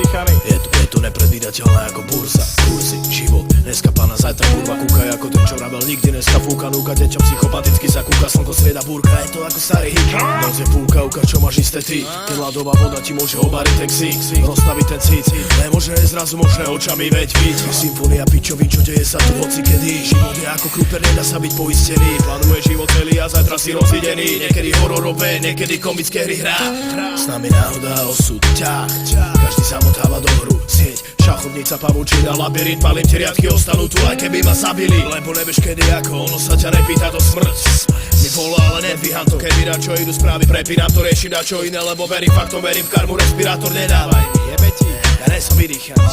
zadýchaný. Je tu nepredvídateľné ako burza. Kursy, život, dneska pána, zajtra kurva. Kúkaj ako ten, čo rabel nikdy dneska fúka. Núka deťa psychopaticky sa kúka. Slnko strieda búrka, je to ako starý hit. Noc je púlka, ukáž čo máš isté ty. Keď ľadová voda ti môže obariť texík. Rozstaviť ten cít, nemožné je zrazu možné očami veď vidí. Symfónia pičovín, čo deje sa tu hoci kedy. Život je ako krúper, nedá sa byť poistený. Plánuje život celý a zajtra si rozidený. Niekedy hororové, niekedy komické hry hrá. S nami náhoda a osud, ťah. Každý sa motáva do hru, sieť. Šachovnica, pavučina, labyrint, palím ti riadky, ostanú tu aj keby ma zabili. Lebo nevieš kedy ako, ono sa ťa nepýta to smrť. Mi volá, ale nedvíham to, keby na čo idú správy, prepínam to, riešim na čo iné, lebo verím faktom, verím v karmu, respirátor nedávaj mi, jebe ti, ja ne som vydýchaný.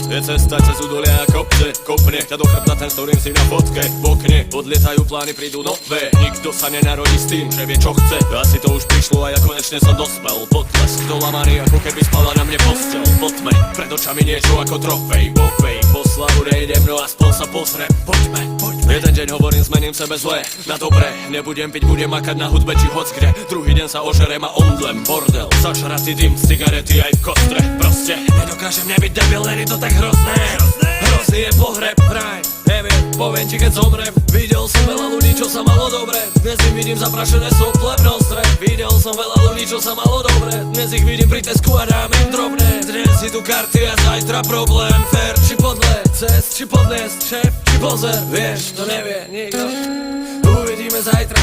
Je cesta cez údolia a kopce. Kopne ťa do chrbta ten, s ktorým si na fotke. V okne odlietajú plány, prídu nové. Nikto sa nenarodí s tým, že vie čo chce. Asi to už prišlo a ja konečne som dospel. Potlesk dolamaný, ako keby spala na mne postel. Po tme, pred očami niečo ako trofej. Bofej, po slavu nejdem, no aspoň sa pozriem. Poďme. Jeden deň hovorím, zmením sebe zle na dobré. Nebudem piť, budem makať na hudbe či hockde. Druhý deň sa ožerem a omdlem. Bordel, začaratý dym, cigarety aj v kostre. Proste nedokážem nebyť debil, len je to tak hrozné. Hrozný je pohreb, raj, neviem, poviem ti keď zomrem. Videl som veľa ľudí, čo sa malo dobre. Dnes ich vidím zaprašené sople v nostre. Videl som veľa ľudí, čo sa malo dobre. Dnes ich vidím pri Tesku a dám im drobné. Dnes si tu karty a zajtra problém. Fair či podle, cest či podliesť, šéf či pozor. Vieš, to nevie nikto. Uvidíme zajtra.